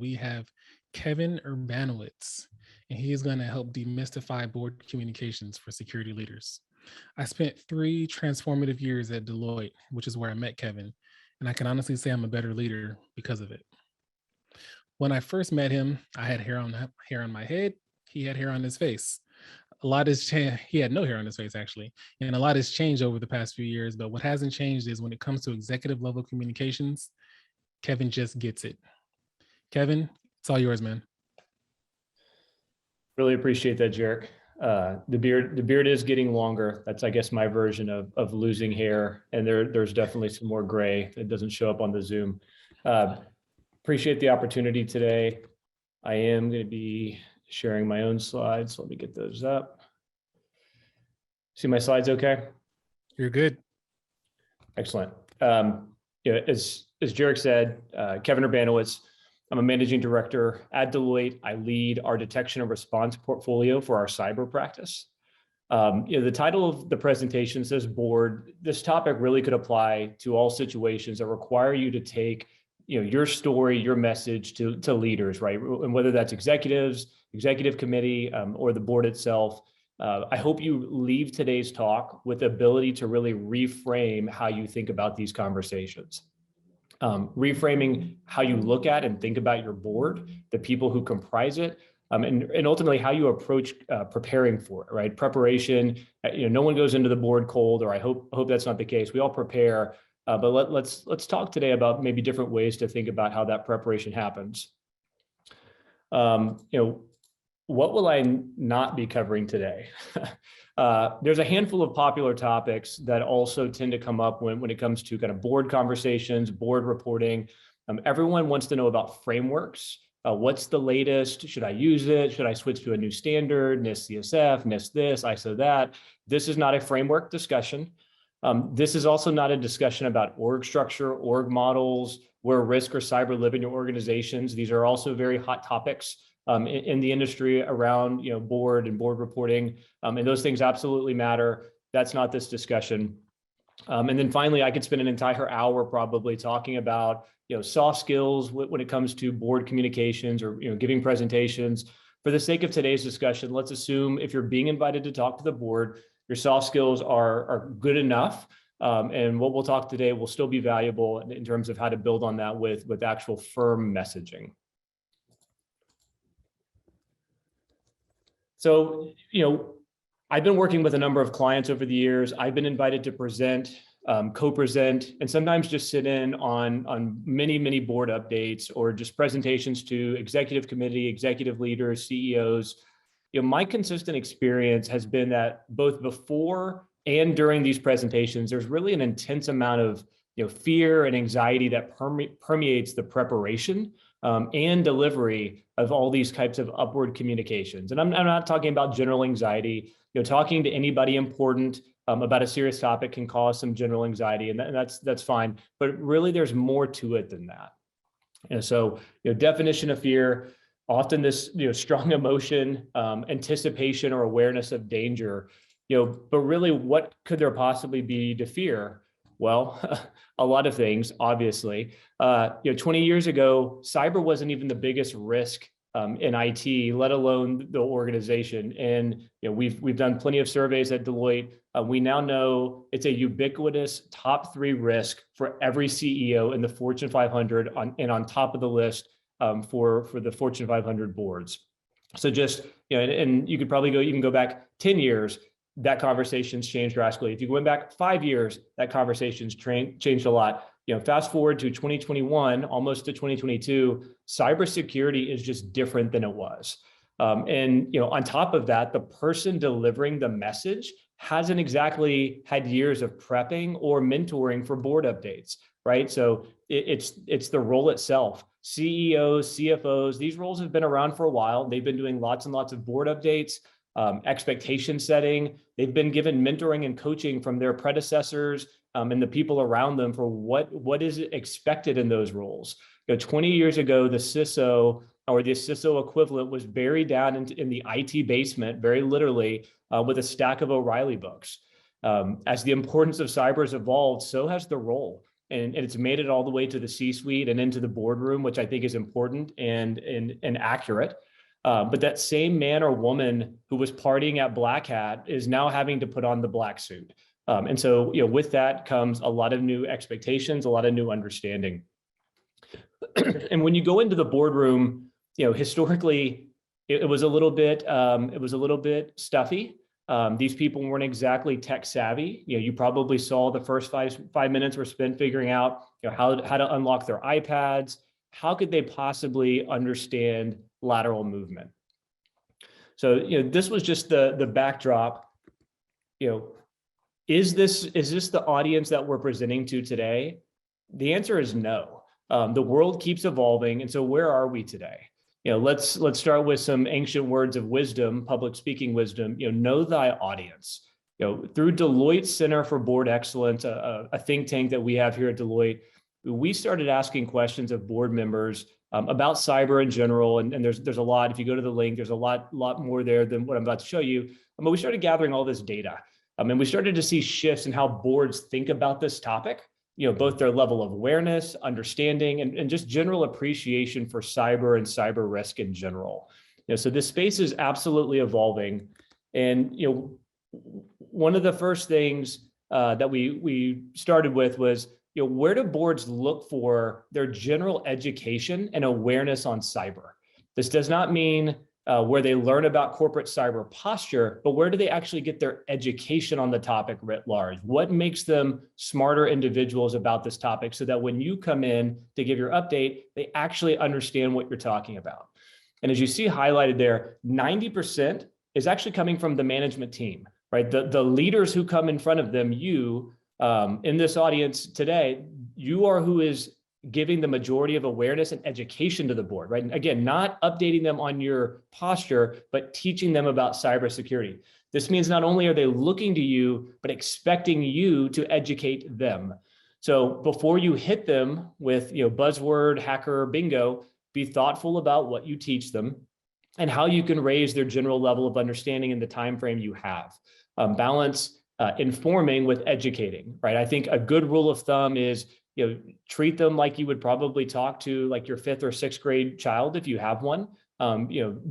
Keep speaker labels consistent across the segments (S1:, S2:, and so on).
S1: we have Kevin Urbanowitz, and he is going to help demystify board communications for security leaders. I spent 3 transformative years at Deloitte, which is where I met Kevin, and I can honestly say I'm a better leader because of it. When I first met him, I had hair on my head. He had hair on his face. A lot has changed. He had no hair on his face, actually, and a lot has changed over the past few years. But what hasn't changed is when it comes to executive level communications, Kevin just gets it. Kevin, it's all yours, man.
S2: Really appreciate that, Jarek. The beard is getting longer. That's, I guess, my version of losing hair. And there's definitely some more gray that doesn't show up on the Zoom. Appreciate the opportunity today. I am going to be sharing my own slides. Let me get those up. See my slides okay?
S1: You're good.
S2: Excellent. As Jarek said, Kevin Urbanowitz, I'm a managing director at Deloitte. I lead our detection and response portfolio for our cyber practice. The title of the presentation says board. This topic really could apply to all situations that require you to take your story, your message to leaders, right? And whether that's executives, executive committee, or the board itself. I hope you leave today's talk with the ability to really reframe how you think about these conversations. Reframing how you look at and think about your board, the people who comprise it, and ultimately how you approach preparing for it, right? Preparation, no one goes into the board cold, or I hope that's not the case. We all prepare, but let's talk today about maybe different ways to think about how that preparation happens. What will I not be covering today? There's a handful of popular topics that also tend to come up when it comes to kind of board conversations, board reporting. Everyone wants to know about frameworks. What's the latest? Should I use it? Should I switch to a new standard? NIST CSF, NIST this, ISO that. This is not a framework discussion. This is also not a discussion about org structure, org models, where risk or cyber live in your organizations. These are also very hot topics in the industry around board and board reporting, and those things absolutely matter. That's not this discussion. And then finally, I could spend an entire hour probably talking about soft skills when it comes to board communications or giving presentations. For the sake of today's discussion, let's assume if you're being invited to talk to the board, your soft skills are good enough. And what we'll talk today will still be valuable in terms of how to build on that with actual firm messaging. So, I've been working with a number of clients over the years. I've been invited to present, co-present, and sometimes just sit in on many board updates or just presentations to executive committee, executive leaders, CEOs. My consistent experience has been that both before and during these presentations, there's really an intense amount of fear and anxiety that permeates the preparation and delivery of all these types of upward communications. And I'm not talking about general anxiety. Talking to anybody important about a serious topic can cause some general anxiety, and that's fine. But really, there's more to it than that. And so, definition of fear, often this strong emotion, anticipation or awareness of danger. But really, what could there possibly be to fear? Well, a lot of things, obviously. 20 years ago, cyber wasn't even the biggest risk in IT, let alone the organization. And we've done plenty of surveys at Deloitte. We now know it's a ubiquitous top 3 risk for every CEO in the Fortune 500, and on top of the list for the Fortune 500 boards. So just and you could probably even go back 10 years. That conversation's changed drastically. If you went back 5 years, that conversation's changed a lot. Fast forward to 2021, almost to 2022, cybersecurity is just different than it was. And on top of that, the person delivering the message hasn't exactly had years of prepping or mentoring for board updates, right? So it's the role itself. CEOs, CFOs, these roles have been around for a while. They've been doing lots and lots of board updates. Expectation setting. They've been given mentoring and coaching from their predecessors and the people around them for what is expected in those roles. 20 years ago, the CISO or the CISO equivalent was buried down in the IT basement, very literally, with a stack of O'Reilly books. As the importance of cyber has evolved, so has the role. and it's made it all the way to the C-suite and into the boardroom, which I think is important and accurate. But that same man or woman who was partying at Black Hat is now having to put on the black suit. And so, with that comes a lot of new expectations, a lot of new understanding. And when you go into the boardroom, historically, it was a little bit stuffy. These people weren't exactly tech savvy. You probably saw the first five minutes were spent figuring out how to unlock their iPads. How could they possibly understand lateral movement? So this was just the backdrop. Is this the audience that we're presenting to today? The answer is no. The world keeps evolving, and so where are we today? Let's start with some ancient words of wisdom, public speaking wisdom. Know thy audience. Through Deloitte Center for Board Excellence, a think tank that we have here at Deloitte, we started asking questions of board members about cyber in general, and there's a lot. If you go to the link, there's a lot more there than what I'm about to show you. But we started gathering all this data, and we started to see shifts in how boards think about this topic. Both their level of awareness, understanding, and just general appreciation for cyber and cyber risk in general. So this space is absolutely evolving. And one of the first things that we started with was, where do boards look for their general education and awareness on cyber? This does not mean where they learn about corporate cyber posture, but where do they actually get their education on the topic writ large? What makes them smarter individuals about this topic so that when you come in to give your update, they actually understand what you're talking about? And as you see highlighted there, 90% is actually coming from the management team, right? The leaders who come in front of them, in this audience today, you are who is giving the majority of awareness and education to the board, right? And again, not updating them on your posture, but teaching them about cybersecurity. This means not only are they looking to you, but expecting you to educate them. So before you hit them with buzzword hacker bingo, be thoughtful about what you teach them and how you can raise their general level of understanding in the time frame you have. Balance informing with educating, right? I think a good rule of thumb is treat them like you would probably talk to like your 5th or 6th grade child if you have one.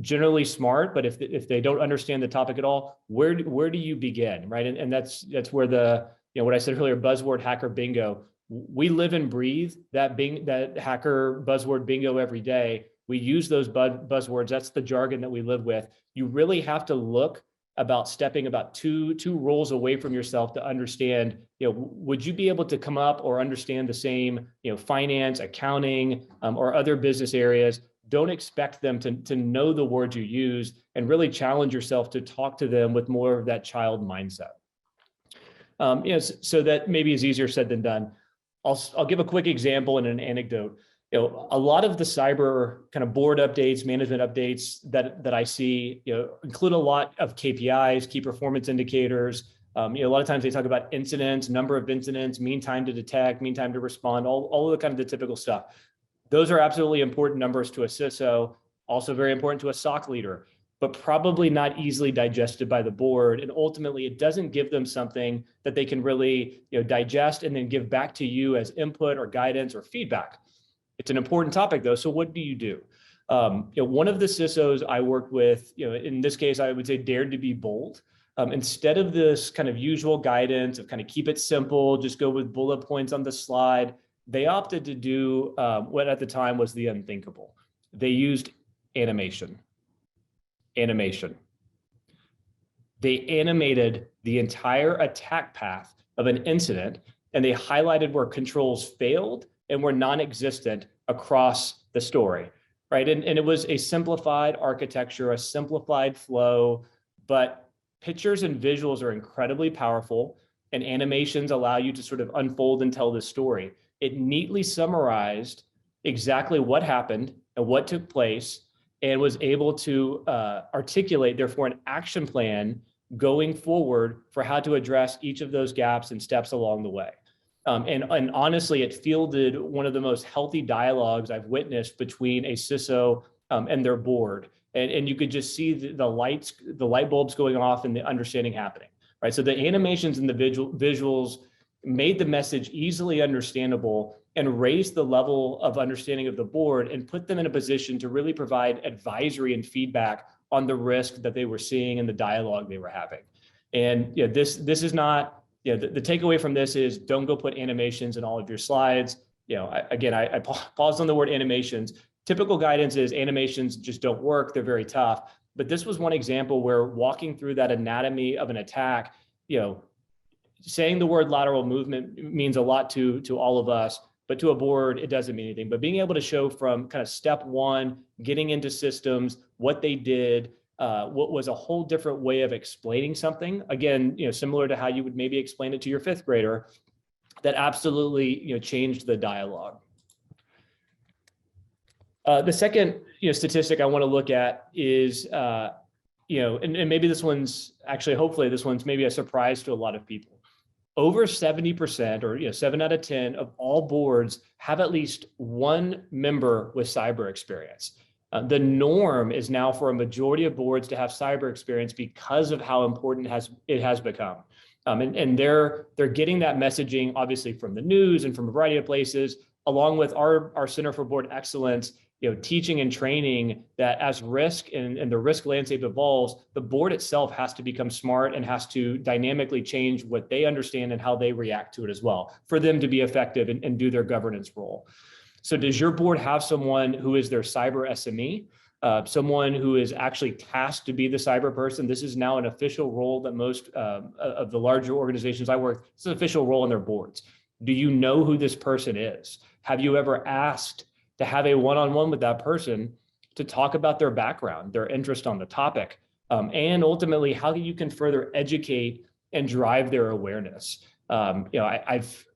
S2: Generally smart, but if they don't understand the topic at all, where do you begin, right? And that's where the what I said earlier, buzzword hacker bingo. We live and breathe that hacker buzzword bingo every day. We use those buzzwords. That's the jargon that we live with. You really have to look about stepping about two roles away from yourself to understand, would you be able to come up or understand the same, finance, accounting, or other business areas? Don't expect them to know the words you use, and really challenge yourself to talk to them with more of that child mindset. So that maybe is easier said than done. I'll give a quick example and an anecdote. A lot of the cyber kind of board updates, management updates that I see, include a lot of KPIs, key performance indicators. A lot of times they talk about incidents, number of incidents, mean time to detect, mean time to respond, all of the kind of the typical stuff. Those are absolutely important numbers to a CISO, also very important to a SOC leader, but probably not easily digested by the board. And ultimately, it doesn't give them something that they can really digest and then give back to you as input or guidance or feedback. It's an important topic though. So what do you do? One of the CISOs I worked with, in this case, I would say dared to be bold. Instead of this kind of usual guidance of kind of keep it simple, just go with bullet points on the slide, they opted to do what at the time was the unthinkable. They used animation. They animated the entire attack path of an incident, and they highlighted where controls failed and were non-existent across the story, right? And it was a simplified architecture, a simplified flow, but pictures and visuals are incredibly powerful, and animations allow you to sort of unfold and tell the story. It neatly summarized exactly what happened and what took place, and was able to articulate, therefore, an action plan going forward for how to address each of those gaps and steps along the way. And honestly, it fielded one of the most healthy dialogues I've witnessed between a CISO and their board. And you could just see the light bulbs going off and the understanding happening, right? So the animations and the visuals made the message easily understandable, and raised the level of understanding of the board and put them in a position to really provide advisory and feedback on the risk that they were seeing in the dialogue they were having. And this is not, the takeaway from this is don't go put animations in all of your slides. I paused on the word animations. Typical guidance is animations just don't work. They're very tough. But this was one example where walking through that anatomy of an attack, saying the word lateral movement means a lot to all of us, but to a board, it doesn't mean anything. But being able to show from kind of step one, getting into systems, what they did, what was a whole different way of explaining something. Again, similar to how you would maybe explain it to your fifth grader, that absolutely changed the dialogue. The second statistic I want to look at is, and maybe this one's actually, hopefully this one's maybe a surprise to a lot of people. Over 70% or 7 out of 10 of all boards have at least one member with cyber experience. The norm is now for a majority of boards to have cyber experience because of how important it has become. And they're getting that messaging obviously from the news and from a variety of places, along with our Center for Board Excellence, teaching and training that as risk and the risk landscape evolves, the board itself has to become smart and has to dynamically change what they understand and how they react to it as well, for them to be effective and do their governance role. So does your board have someone who is their cyber SME, someone who is actually tasked to be the cyber person? This is now an official role that most of the larger organizations I work, it's an official role in their boards. Do you know who this person is? Have you ever asked to have a one-on-one with that person to talk about their background, their interest on the topic, and ultimately how you can further educate and drive their awareness? I've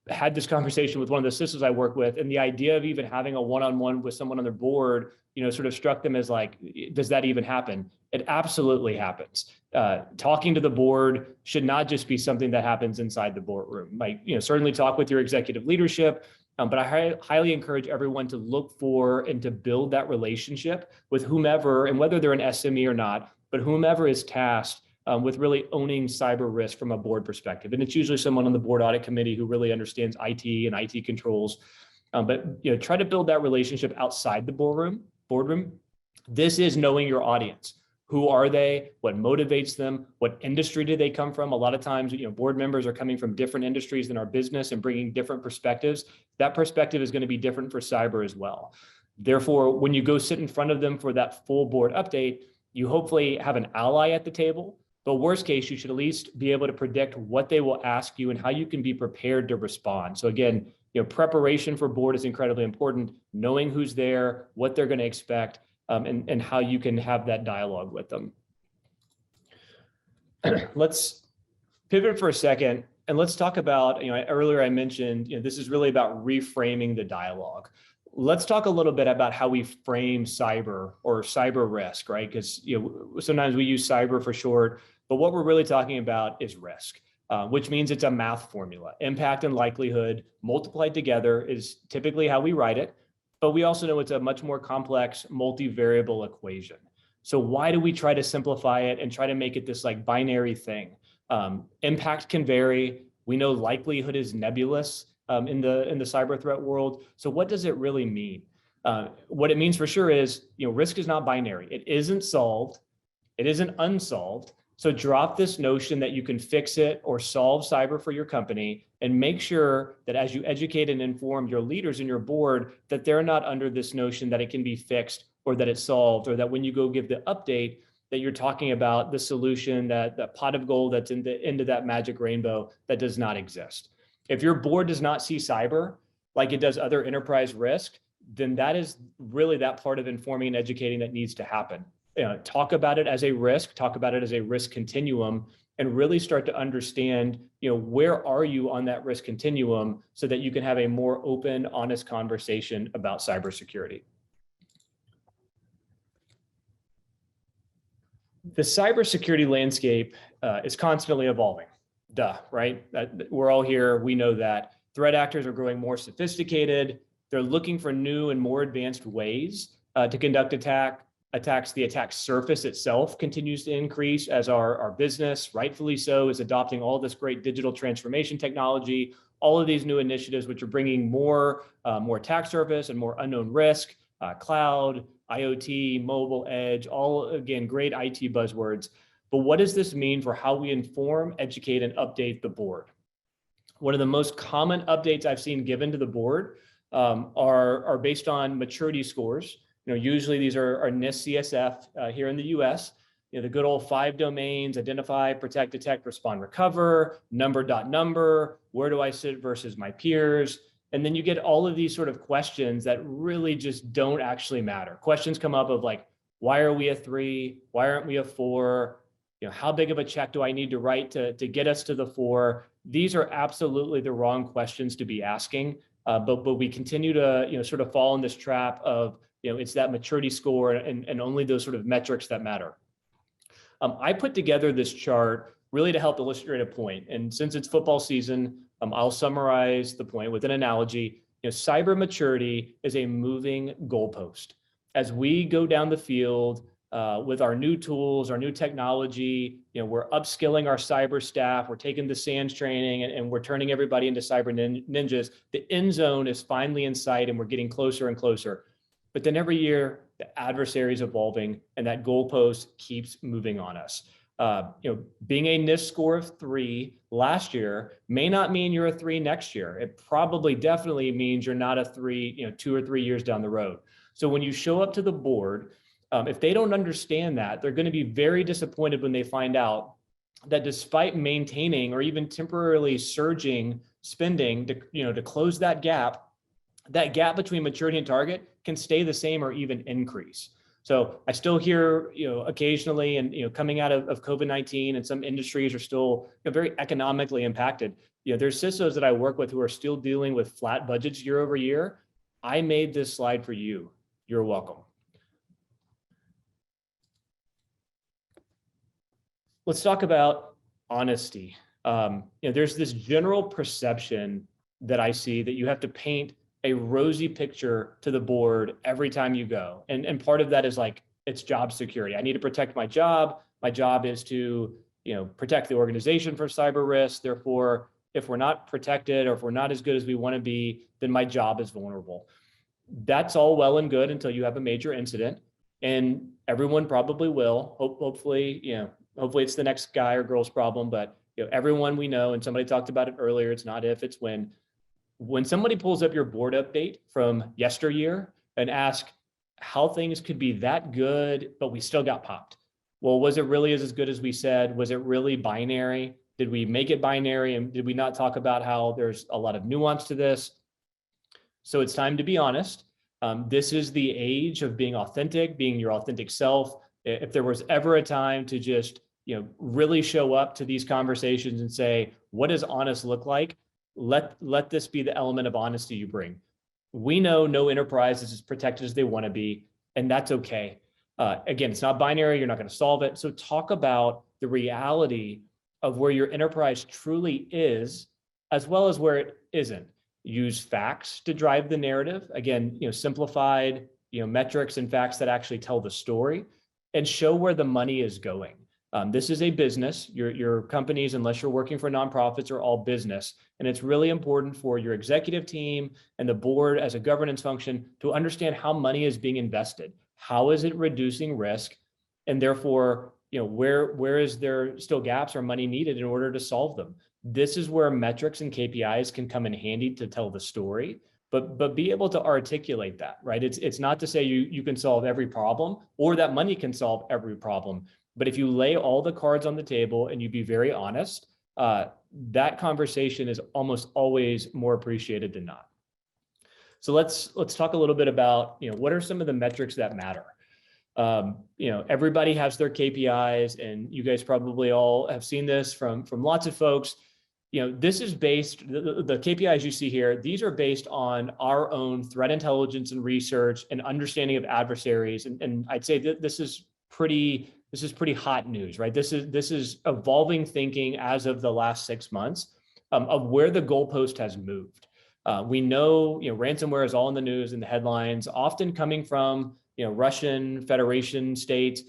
S2: had this conversation with one of the CISOs I work with, and the idea of even having a one-on-one with someone on their board, sort of struck them as like, does that even happen? It absolutely happens. Talking to the board should not just be something that happens inside the boardroom. Like, certainly talk with your executive leadership, but I highly encourage everyone to look for and to build that relationship with whomever, and whether they're an SME or not, but whomever is tasked with really owning cyber risk from a board perspective. And it's usually someone on the board audit committee who really understands IT and IT controls. But try to build that relationship outside the boardroom. This is knowing your audience. Who are they? What motivates them? What industry do they come from? A lot of times, board members are coming from different industries than our business and bringing different perspectives. That perspective is going to be different for cyber as well. Therefore, when you go sit in front of them for that full board update, you hopefully have an ally at the table. But worst case, you should at least be able to predict what they will ask you and how you can be prepared to respond. So again, preparation for board is incredibly important. Knowing who's there, what they're going to expect, and how you can have that dialogue with them. Let's pivot for a second and let's talk about, earlier I mentioned, this is really about reframing the dialogue. Let's talk a little bit about how we frame cyber or cyber risk, right? Because sometimes we use cyber for short, but what we're really talking about is risk, which means it's a math formula. Impact and likelihood multiplied together is typically how we write it. But we also know it's a much more complex multivariable equation. So why do we try to simplify it and try to make it this like binary thing? Impact can vary. We know likelihood is nebulous in the cyber threat world. So what does it really mean? What it means for sure is, risk is not binary. It isn't solved. It isn't unsolved. So drop this notion that you can fix it or solve cyber for your company, and make sure that as you educate and inform your leaders in your board, that they're not under this notion that it can be fixed or that it's solved, or that when you go give the update that you're talking about the solution, that pot of gold that's in the end of that magic rainbow that does not exist. If your board does not see cyber like it does other enterprise risk, then that is really that part of informing and educating that needs to happen. Talk about it as a risk, talk about it as a risk continuum, and really start to understand, where are you on that risk continuum so that you can have a more open, honest conversation about cybersecurity. The cybersecurity landscape is constantly evolving. Right? We're all here. We know that threat actors are growing more sophisticated. They're looking for new and more advanced ways to conduct attack. attacks, the attack surface itself continues to increase as our business, rightfully so, is adopting all this great digital transformation technology, all of these new initiatives, which are bringing more attack surface and more unknown risk, cloud, IoT, mobile edge, all, again, great IT buzzwords. But what does this mean for how we inform, educate, and update the board? One of the most common updates I've seen given to the board are based on maturity scores. Usually these are NIST CSF here in the US. The good old 5 domains: identify, protect, detect, respond, recover, number, where do I sit versus my peers? And then you get all of these sort of questions that really just don't actually matter. Questions come up of like, why are we a 3? Why aren't we a 4? How big of a check do I need to write to get us to the 4? These are absolutely the wrong questions to be asking. But we continue to sort of fall in this trap of it's that maturity score and only those sort of metrics that matter. I put together this chart really to help illustrate a point. And since it's football season, I'll summarize the point with an analogy. Cyber maturity is a moving goalpost. As we go down the field with our new tools, our new technology, we're upskilling our cyber staff, we're taking the SANS training, and we're turning everybody into cyber ninjas. The end zone is finally in sight, and we're getting closer and closer. But then every year, the adversary is evolving, and that goalpost keeps moving on us. Being a NIST score of 3 last year may not mean you're a 3 next year. It probably definitely means you're not a 3, 2 or 3 years down the road. So when you show up to the board, if they don't understand that, they're going to be very disappointed when they find out that despite maintaining or even temporarily surging spending to close that gap between maturity and target can stay the same or even increase. So I still hear, occasionally, and coming out of COVID-19, and some industries are still very economically impacted. There's CISOs that I work with who are still dealing with flat budgets year over year. I made this slide for you. You're welcome. Let's talk about honesty. There's this general perception that I see that you have to paint a rosy picture to the board every time you go. And part of that is like, it's job security. I need to protect my job. My job is to, protect the organization from cyber risk. Therefore, if we're not protected or if we're not as good as we want to be, then my job is vulnerable. That's all well and good until you have a major incident, and everyone probably will. Hopefully it's the next guy or girl's problem, but everyone we know, and somebody talked about it earlier, it's not if, it's when. When somebody pulls up your board update from yesteryear and asks how things could be that good, but we still got popped. Well, was it really as good as we said? Was it really binary? Did we make it binary? And did we not talk about how there's a lot of nuance to this? So it's time to be honest. This is the age of being authentic, being your authentic self. If there was ever a time to just, really show up to these conversations and say, what does honest look like? Let this be the element of honesty you bring. We know no enterprise is as protected as they want to be, and that's okay. Again, it's not binary. You're not going to solve it. So talk about the reality of where your enterprise truly is, as well as where it isn't. Use facts to drive the narrative. Again, simplified, metrics and facts that actually tell the story, and show where the money is going. This is a business. Your companies, unless you're working for nonprofits, are all business. And it's really important for your executive team and the board as a governance function to understand how money is being invested. How is it reducing risk? And therefore, where is there still gaps or money needed in order to solve them? This is where metrics and KPIs can come in handy to tell the story, but be able to articulate that, right? It's not to say you can solve every problem or that money can solve every problem. But if you lay all the cards on the table and you be very honest, that conversation is almost always more appreciated than not. So let's talk a little bit about, what are some of the metrics that matter? Everybody has their KPIs, and you guys probably all have seen this from lots of folks. This is based, the KPIs you see here, these are based on our own threat intelligence and research and understanding of adversaries. And I'd say that this is pretty hot news, right? This is evolving thinking as of the last 6 months of where the goalpost has moved. We know, ransomware is all in the news and the headlines, often coming from Russian Federation states,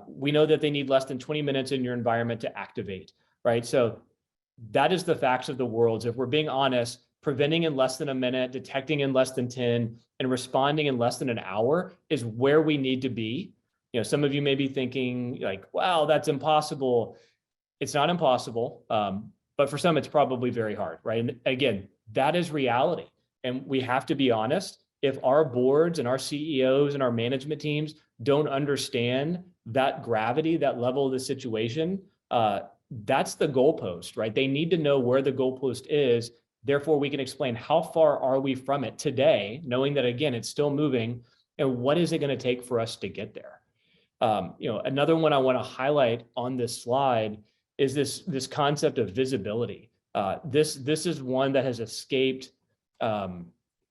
S2: we know that they need less than 20 minutes in your environment to activate, right? So that is the facts of the world. If we're being honest, preventing in less than a minute, detecting in less than 10, and responding in less than an hour is where we need to be. Some of you may be thinking like, wow, that's impossible. It's not impossible, but for some, it's probably very hard, right? And again, that is reality. And we have to be honest. If our boards and our CEOs and our management teams don't understand that gravity, that level of the situation, that's the goalpost, right? They need to know where the goalpost is. Therefore, we can explain how far are we from it today, knowing that, again, it's still moving, and what is it going to take for us to get there? Another one I want to highlight on this slide is this concept of visibility. This is one that has escaped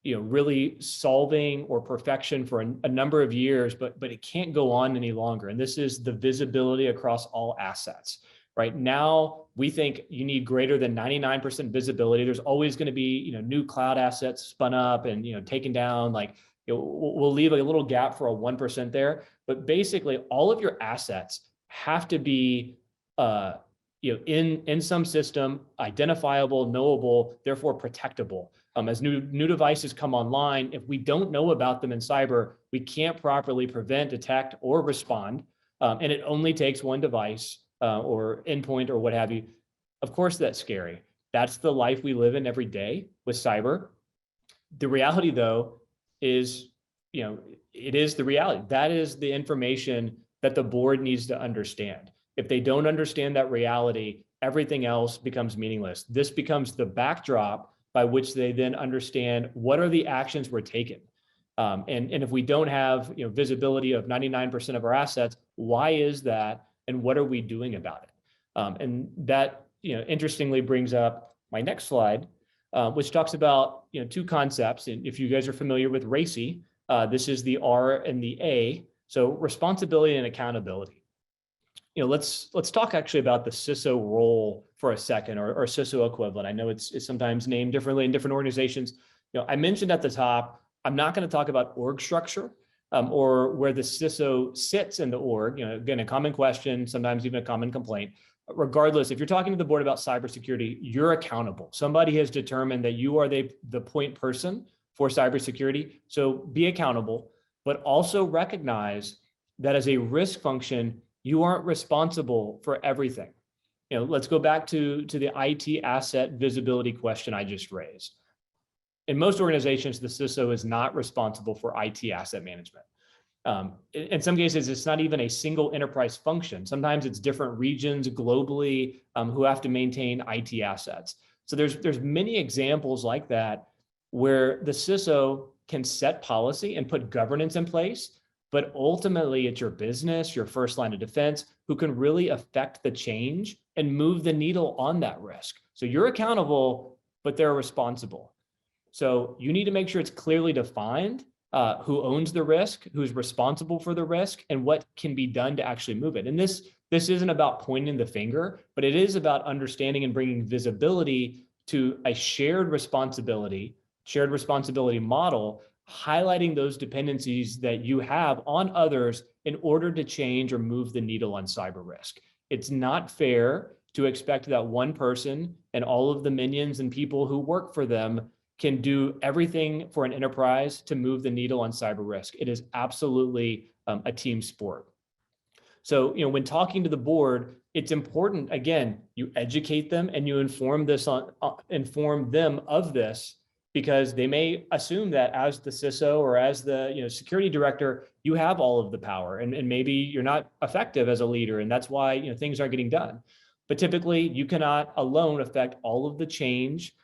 S2: really solving or perfection for a number of years, but it can't go on any longer. And this is the visibility across all assets. Right now, we think you need greater than 99% visibility. There's always going to be new cloud assets spun up and taken down. We'll leave a little gap for a 1% there, but basically all of your assets have to be in some system, identifiable, knowable, therefore protectable. As new devices come online, if we don't know about them in cyber, we can't properly prevent, detect, or respond. And it only takes one device or endpoint or what have you. Of course, that's scary. That's the life we live in every day with cyber. The reality, though, is, it is the reality. That is the information that the board needs to understand. If they don't understand that reality, everything else becomes meaningless. This becomes the backdrop by which they then understand what are the actions we're taking. And if we don't have visibility of 99% of our assets, why is that? And what are we doing about it? And that interestingly brings up my next slide, which talks about two concepts. And if you guys are familiar with RACI, this is the R and the A. So responsibility and accountability. Let's talk actually about the CISO role for a second, or CISO equivalent. I know it's sometimes named differently in different organizations. I mentioned at the top, I'm not going to talk about org structure or where the CISO sits in the org. Again, a common question, sometimes even a common complaint. Regardless, if you're talking to the board about cybersecurity, you're accountable. Somebody has determined that you are the point person for cybersecurity. So be accountable, but also recognize that as a risk function, you aren't responsible for everything. Let's go back to the IT asset visibility question I just raised. In most organizations, the CISO is not responsible for IT asset management. In some cases, it's not even a single enterprise function. Sometimes it's different regions globally who have to maintain IT assets. So there's many examples like that where the CISO can set policy and put governance in place, but ultimately it's your business, your first line of defense, who can really affect the change and move the needle on that risk. So you're accountable, but they're responsible. So you need to make sure it's clearly defined who owns the risk, who's responsible for the risk, and what can be done to actually move it. And this isn't about pointing the finger, but it is about understanding and bringing visibility to a shared responsibility model, highlighting those dependencies that you have on others in order to change or move the needle on cyber risk. It's not fair to expect that one person and all of the minions and people who work for them can do everything for an enterprise to move the needle on cyber risk. It is absolutely a team sport. So, when talking to the board, it's important, again, you educate them and you inform them of this, because they may assume that as the CISO or as the security director, you have all of the power, and maybe you're not effective as a leader, and that's why things aren't getting done. But typically, you cannot alone affect all of the change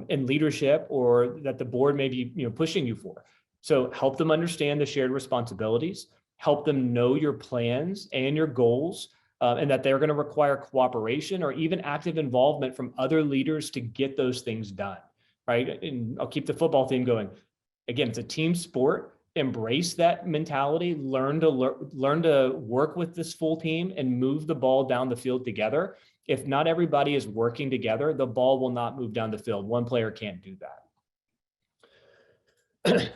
S2: in leadership or that the board may be pushing you for. So help them understand the shared responsibilities, help them know your plans and your goals, and that they're going to require cooperation or even active involvement from other leaders to get those things done, right? And I'll keep the football theme going. Again, it's a team sport. Embrace that mentality, learn to work with this full team and move the ball down the field together. If not everybody is working together, the ball will not move down the field. One player can't do that.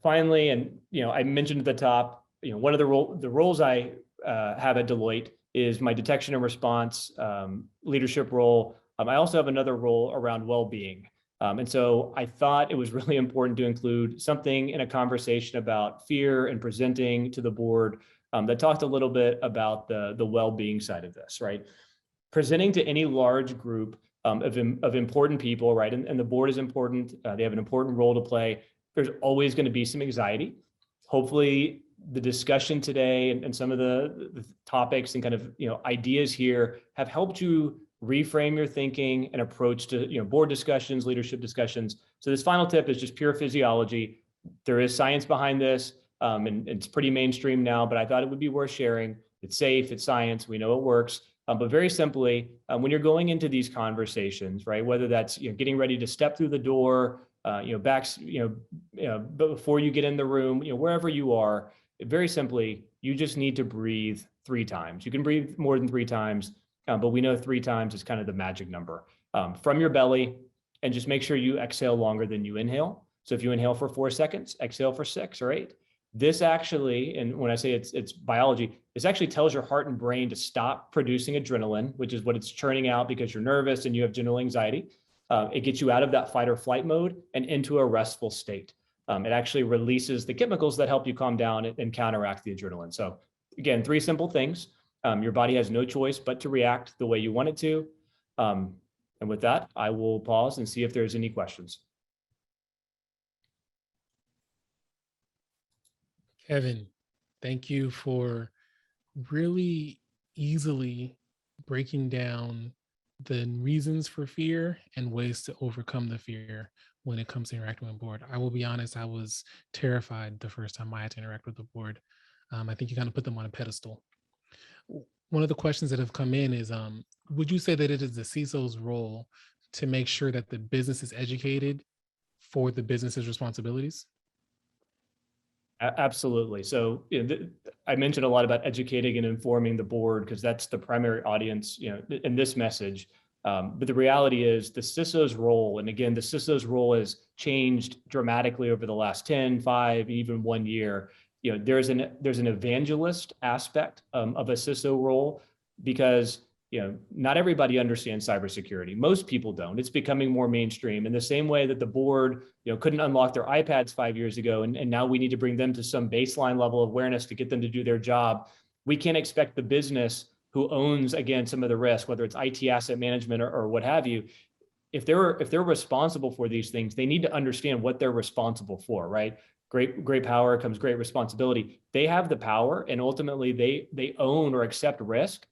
S2: finally, and I mentioned at the top, one of the roles I have at Deloitte is my detection and response leadership role. I also have another role around well-being. And so I thought it was really important to include something in a conversation about fear and presenting to the board that talked a little bit about the well-being side of this, right? Presenting to any large group of important people, right? And the board is important. They have an important role to play. There's always going to be some anxiety. Hopefully, the discussion today and some of the topics and kind of ideas here have helped you reframe your thinking and approach to board discussions, leadership discussions. So this final tip is just pure physiology. There is science behind this, and it's pretty mainstream now, but I thought it would be worth sharing. It's safe, it's science, we know it works. But very simply, when you're going into these conversations, right, whether that's getting ready to step through the door, before you get in the room, wherever you are, very simply, you just need to breathe 3 times. You can breathe more than 3 times, but we know 3 times is kind of the magic number from your belly, and just make sure you exhale longer than you inhale. So if you inhale for 4 seconds, exhale for 6 or 8. This actually, and when I say it's biology, this actually tells your heart and brain to stop producing adrenaline, which is what it's churning out because you're nervous and you have general anxiety. It gets you out of that fight or flight mode and into a restful state. It actually releases the chemicals that help you calm down and counteract the adrenaline. So again, 3 simple things. Your body has no choice but to react the way you want it to. And with that, I will pause and see if there's any questions.
S1: Kevin, thank you for really easily breaking down the reasons for fear and ways to overcome the fear when it comes to interacting with board. I will be honest, I was terrified the first time I had to interact with the board. I think you kind of put them on a pedestal. One of the questions that have come in is, would you say that it is the CISO's role to make sure that the business is educated for the business's responsibilities?
S2: Absolutely. So I mentioned a lot about educating and informing the board because that's the primary audience, in this message. But the reality is the CISO's role, and again, the CISO's role has changed dramatically over the last 10, 5, even 1 year. There's an evangelist aspect of a CISO role because not everybody understands cybersecurity. Most people don't. It's becoming more mainstream in the same way that the board, couldn't unlock their iPads 5 years ago. And now we need to bring them to some baseline level of awareness to get them to do their job. We can't expect the business who owns, again, some of the risk, whether it's IT asset management or what have you. If they're responsible for these things, they need to understand what they're responsible for, right? Great power comes great responsibility. They have the power, and ultimately they own or accept risk.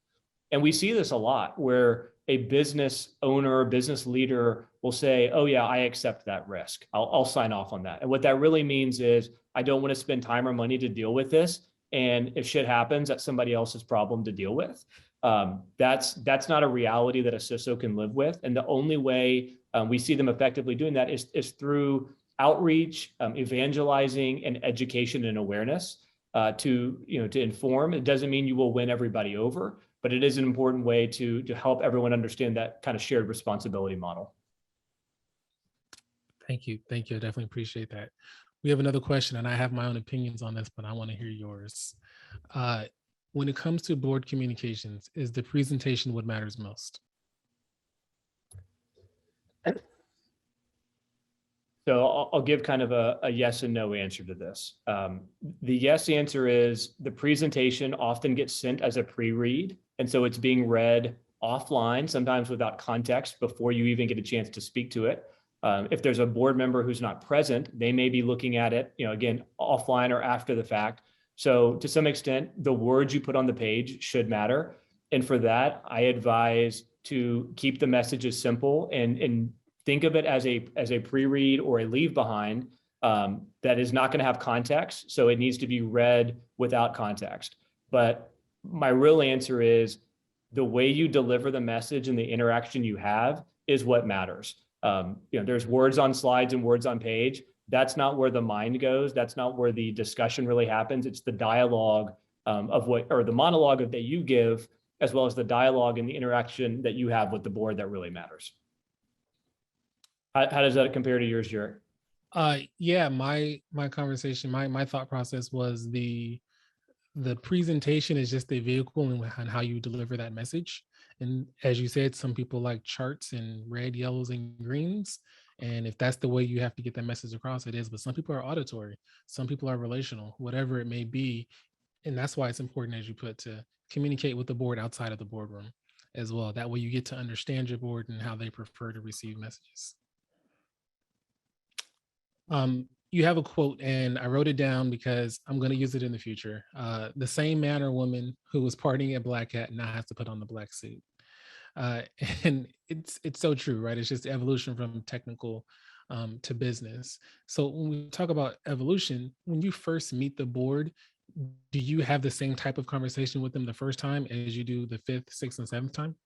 S2: And we see this a lot where a business owner, business leader will say, oh yeah, I accept that risk. I'll sign off on that. And what that really means is I don't want to spend time or money to deal with this. And if shit happens, that's somebody else's problem to deal with. That's not a reality that a CISO can live with. And the only way we see them effectively doing that is through outreach, evangelizing, and education and awareness to inform. It doesn't mean you will win everybody over, but it is an important way to help everyone understand that kind of shared responsibility model.
S1: Thank you. I definitely appreciate that. We have another question, and I have my own opinions on this, but I want to hear yours. When it comes to board communications, is the presentation what matters most?
S2: So I'll give kind of a yes and no answer to this. The yes answer is the presentation often gets sent as a pre-read. And so it's being read offline, sometimes without context before you even get a chance to speak to it. If there's a board member who's not present, they may be looking at it, again, offline or after the fact. So to some extent, the words you put on the page should matter. And for that, I advise to keep the messages simple and think of it as a pre-read or a leave behind that is not going to have context. So it needs to be read without context. But my real answer is the way you deliver the message and the interaction you have is what matters. There's words on slides and words on page. That's not where the mind goes. That's not where the discussion really happens. It's the dialogue or the monologue that you give, as well as the dialogue and the interaction that you have with the board that really matters. How does that compare to yours, Jared?
S1: Yeah, my conversation, my thought process was the presentation is just the vehicle and how you deliver that message. And as you said, some people like charts and red, yellows, and greens. And if that's the way you have to get that message across, it is. But some people are auditory, some people are relational, whatever it may be. And that's why it's important, as you put, to communicate with the board outside of the boardroom as well. That way you get to understand your board and how they prefer to receive messages. You have a quote, and I wrote it down because I'm going to use it in the future. The same man or woman who was partying at Black Hat now has to put on the black suit. Uh, and it's so true, right? It's just evolution from technical to business. So when we talk about evolution, when you first meet the board, do you have the same type of conversation with them the first time as you do the fifth, sixth, and seventh time?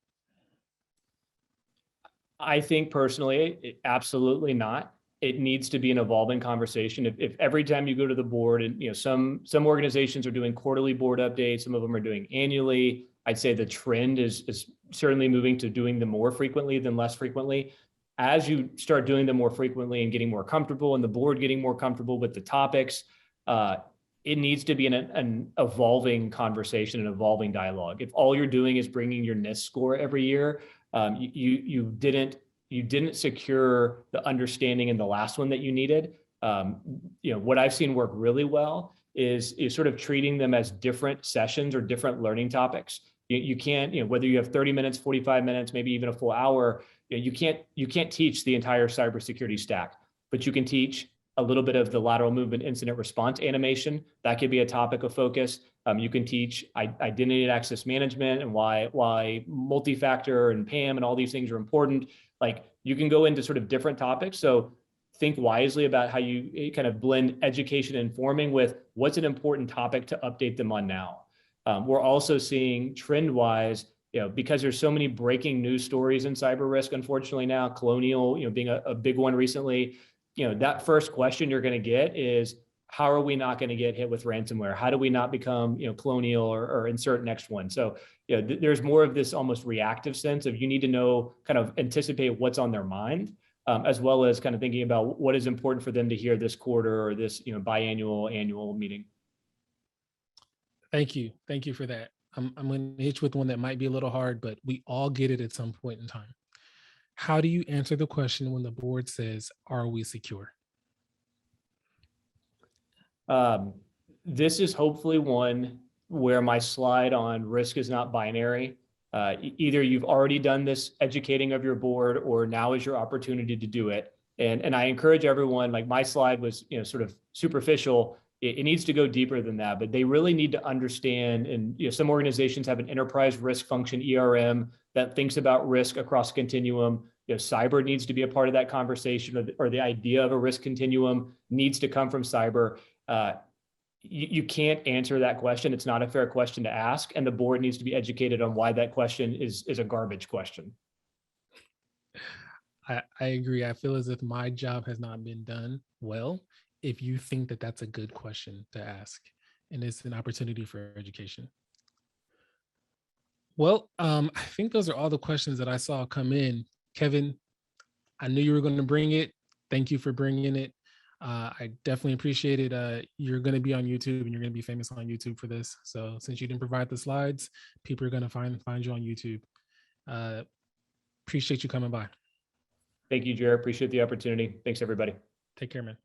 S2: I think personally, absolutely not. It needs to be an evolving conversation. If every time you go to the board, and some organizations are doing quarterly board updates, some of them are doing annually. I'd say the trend is certainly moving to doing them more frequently than less frequently. As you start doing them more frequently and getting more comfortable, and the board getting more comfortable with the topics, it needs to be an evolving conversation, an evolving dialogue. If all you're doing is bringing your NIST score every year, you didn't secure the understanding in the last one that you needed. What I've seen work really well is sort of treating them as different sessions or different learning topics. You can't, whether you have 30 minutes, 45 minutes, maybe even a full hour, you can't teach the entire cybersecurity stack, but you can teach a little bit of the lateral movement incident response animation. That could be a topic of focus. You can teach identity and access management and why multi-factor and PAM and all these things are important. Like, you can go into sort of different topics. So think wisely about how you kind of blend education and informing with what's an important topic to update them on now. We're also seeing trend-wise, because there's so many breaking news stories in cyber risk, unfortunately now, Colonial, being a big one recently, that first question you're going to get is, how are we not going to get hit with ransomware? How do we not become, Colonial or insert next one? So, there's more of this almost reactive sense of you need to know, kind of anticipate what's on their mind, as well as kind of thinking about what is important for them to hear this quarter or this, biannual, annual meeting.
S1: Thank you. Thank you for that. I'm going to hit you with one that might be a little hard, but we all get it at some point in time. How do you answer the question when the board says, "Are we secure?"
S2: This is hopefully one where my slide on risk is not binary. Either you've already done this educating of your board, or now is your opportunity to do it. And I encourage everyone, like my slide was, sort of superficial. It needs to go deeper than that, but they really need to understand. And some organizations have an enterprise risk function, ERM, that thinks about risk across a continuum. Cyber needs to be a part of that conversation, or the idea of a risk continuum needs to come from cyber. You can't answer that question. It's not a fair question to ask, and the board needs to be educated on why that question is a garbage question.
S1: I agree. I feel as if my job has not been done well if you think that that's a good question to ask, and it's an opportunity for education. Well, I think those are all the questions that I saw come in. Kevin, I knew you were going to bring it. Thank you for bringing it. I definitely appreciate it. You're going to be on YouTube, and you're going to be famous on YouTube for this. So since you didn't provide the slides, people are going to find you on YouTube. Appreciate you coming by.
S2: Thank you, Jared. Appreciate the opportunity. Thanks, everybody.
S1: Take care, man.